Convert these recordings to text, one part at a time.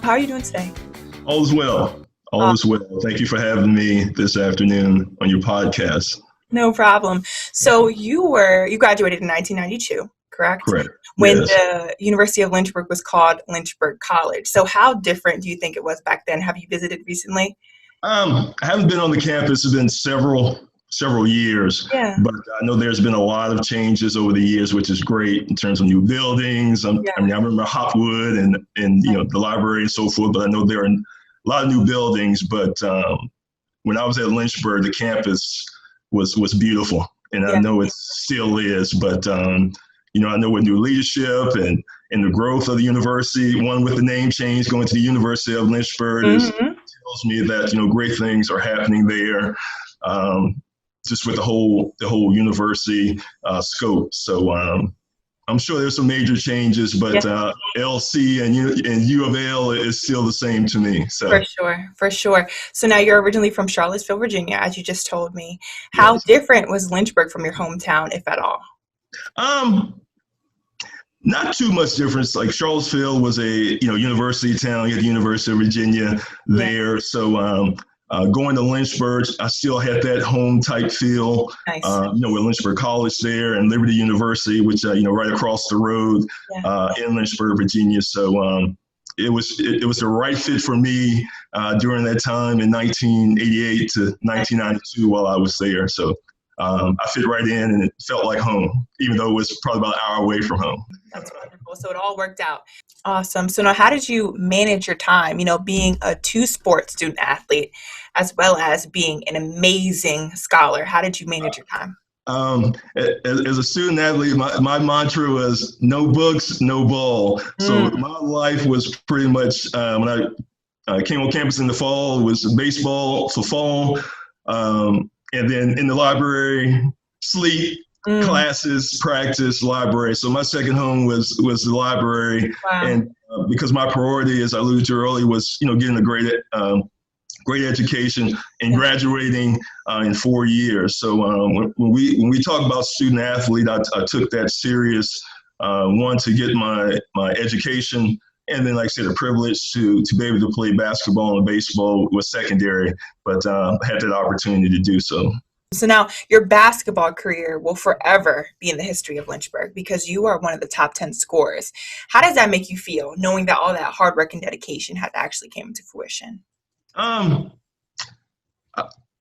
How are you doing today? All is well. All Uh, is well. Thank you for having me this afternoon on your podcast. no problem. So you graduated in 1992, correct? Correct. When Yes. the University of Lynchburg was called Lynchburg College. So how different do you think it was back then? Have you visited recently? I haven't been on the campus. It's been several years, Yeah. but I know there's been a lot of changes over the years, which is great in terms of new buildings. Yeah. I remember Hopwood and the library and so forth. But I know there are a lot of new buildings. But when I was at Lynchburg, the campus was beautiful, and I Yeah. know it still is. But I know with new leadership and the growth of the university, one with the name change going to the University of Lynchburg Hmm. tells me that great things are happening there. Just with the whole university scope. So I'm sure there's some major changes, but Yeah, LC and U of L is still the same to me. for So sure, for sure. So now you're originally from Charlottesville, Virginia, as you just told me. How yes. different was Lynchburg from your hometown, if at all? Um, Not too much difference. Like Charlottesville was a university town. You had the University of Virginia Yeah, there. So going to Lynchburg, I still had that home type feel. nice. With Lynchburg College there and Liberty University, which right across the road Yeah, in Lynchburg, Virginia. So it was the right fit for me during that time in 1988 to nice. 1992 while I was there. So I fit right in, and it felt like home, even though it was probably about an hour away from home. That's wonderful. So it all worked out. Awesome. So now how did you manage your time, being a two-sport student athlete as well as being an amazing scholar? How did you manage your time? As a student athlete, my mantra was no books, no ball. So Mm, my life was pretty much when I came on campus in the fall, it was baseball for fall. And then in the library, sleep, mm, classes, practice, library. So my second home was the library. wow. And because my priority, as I alluded to earlier, was getting a great education and Yeah. graduating in 4 years. So when we talk about student athlete, I took that serious. One, to get my education, and then, like I said, a privilege to be able to play basketball and baseball was secondary, but I had that opportunity to do so. So now your basketball career will forever be in the history of Lynchburg because you are one of the top 10 scorers. How does that make you feel, knowing that all that hard work and dedication has actually came to fruition? Um,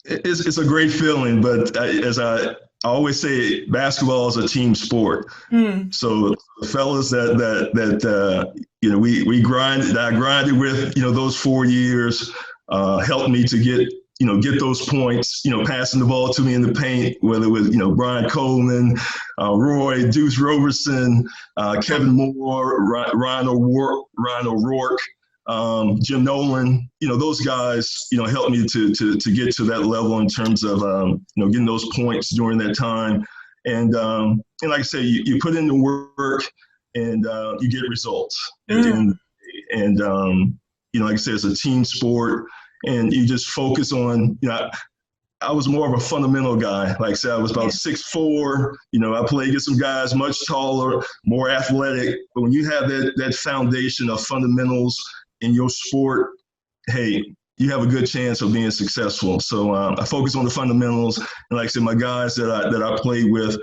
it's a great feeling, but as I always say, basketball is a team sport. Hmm. So the fellas I grinded with those 4 years helped me to get those points, passing the ball to me in the paint, whether it was, Brian Coleman, Roy, Deuce Roberson, Kevin Moore, Ryan O'Rourke, Jim Nolan, those guys, helped me to get to that level in terms of, getting those points during that time. And like I say, you put in the work and you get results. Mm, Like I said, it's a team sport, and you just focus on, I was more of a fundamental guy. Like I said, I was about 6'4". I played against some guys much taller, more athletic. But when you have that foundation of fundamentals in your sport, hey, you have a good chance of being successful. So I focus on the fundamentals, and like I said, my guys that I played with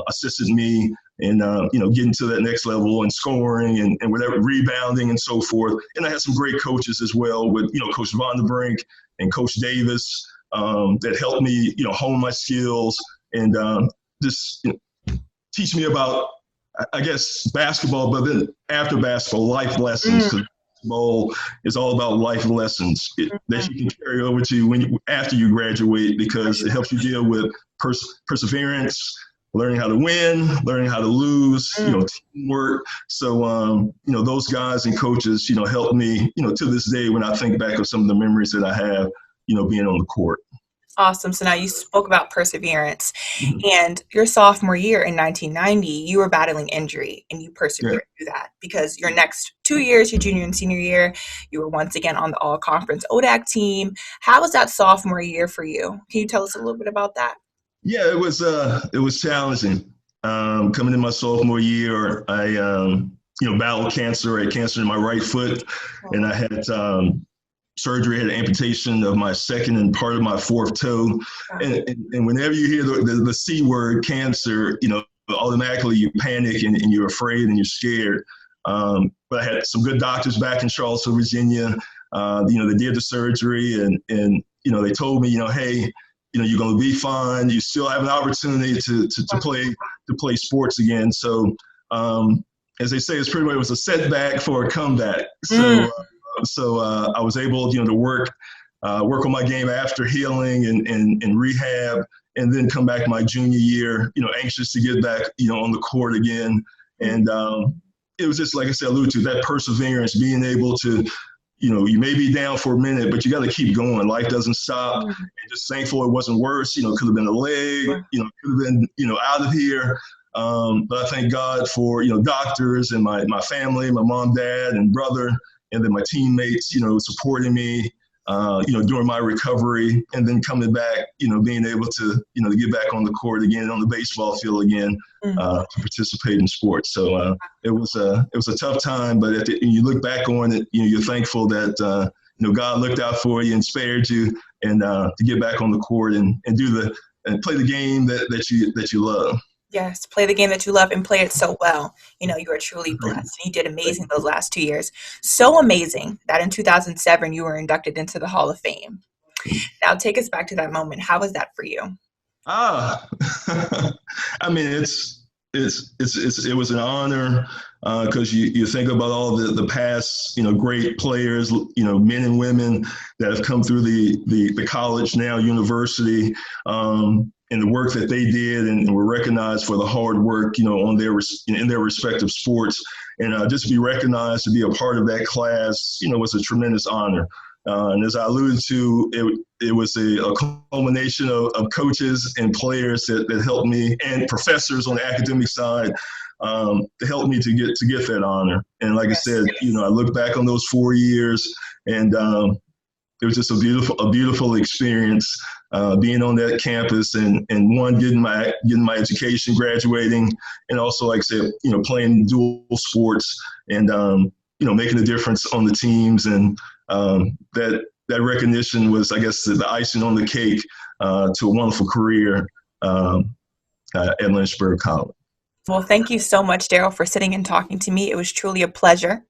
assisted me in getting to that next level and scoring and whatever, rebounding and so forth. And I had some great coaches as well with Coach Vonderbrink and Coach Davis that helped me hone my skills and just teach me about, I guess, basketball, but then after basketball, life lessons. mm, Basketball is all about life lessons that you can carry over to after you graduate, because it helps you deal with perseverance, learning how to win, learning how to lose, mm. teamwork. So, those guys and coaches, helped me, to this day when I think back of some of the memories that I have, being on the court. Awesome. So now you spoke about perseverance, Mhm. and your sophomore year in 1990, you were battling injury and you Yeah. persevered through that because your next 2 years, your junior and senior year, you were once again on the all conference ODAC team. How was that sophomore year for you? Can you tell us a little bit about that? Yeah, it was challenging. Coming in my sophomore year, battled cancer. I had cancer in my right foot, and I had surgery, had an amputation of my second and part of my fourth toe. And whenever you hear the C word, cancer, automatically you panic and you're afraid and you're scared. But I had some good doctors back in Charlottesville, Virginia. They did the surgery and they told me, hey, you're going to be fine. You still have an opportunity to play sports again. So, as they say, it's pretty much, it was a setback for a comeback. So I was able, to work on my game after healing and rehab, and then come back my junior year, anxious to get back, on the court again. And it was just, like I said, alluded to, that perseverance, being able to, you may be down for a minute, but you got to keep going. Life doesn't stop. And just thankful it wasn't worse. Could have been a leg, could have been, out of here. But I thank God for, doctors and my family, my mom, dad, and brother, and then my teammates, supporting me, during my recovery, and then coming back, being able to, to get back on the court again, on the baseball field again, to participate in sports. So it was a tough time, but when you look back on it, you're thankful that, God looked out for you and spared you, and to get back on the court and play the game that you love. Yes, play the game that you love and play it so well. You are truly blessed. And you did amazing those last 2 years. So amazing that in 2007 you were inducted into the Hall of Fame. Now take us back to that moment. How was that for you? I mean, it was an honor because you think about all the past, great players, men and women that have come through the college, now university, and the work that they did, and were recognized for the hard work, in their respective sports, and just be recognized to be a part of that class, was a tremendous honor. And as I alluded to, it was a culmination of coaches and players that helped me, and professors on the academic side, to help me to get that honor. And like I said, I look back on those 4 years, and it was just a beautiful experience, being on that campus and getting my education, graduating, and also, like I said, playing dual sports and making a difference on the teams, and that recognition was, I guess, the icing on the cake to a wonderful career at Lynchburg College. Well, thank you so much, Daryle, for sitting and talking to me. It was truly a pleasure.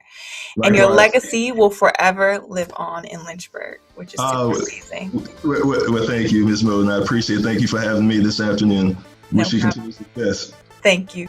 Likewise. And your legacy will forever live on in Lynchburg, which is super amazing. Well, thank you, Ms. Moden. I appreciate it. Thank you for having me this afternoon. Wish you continued success. Thank you.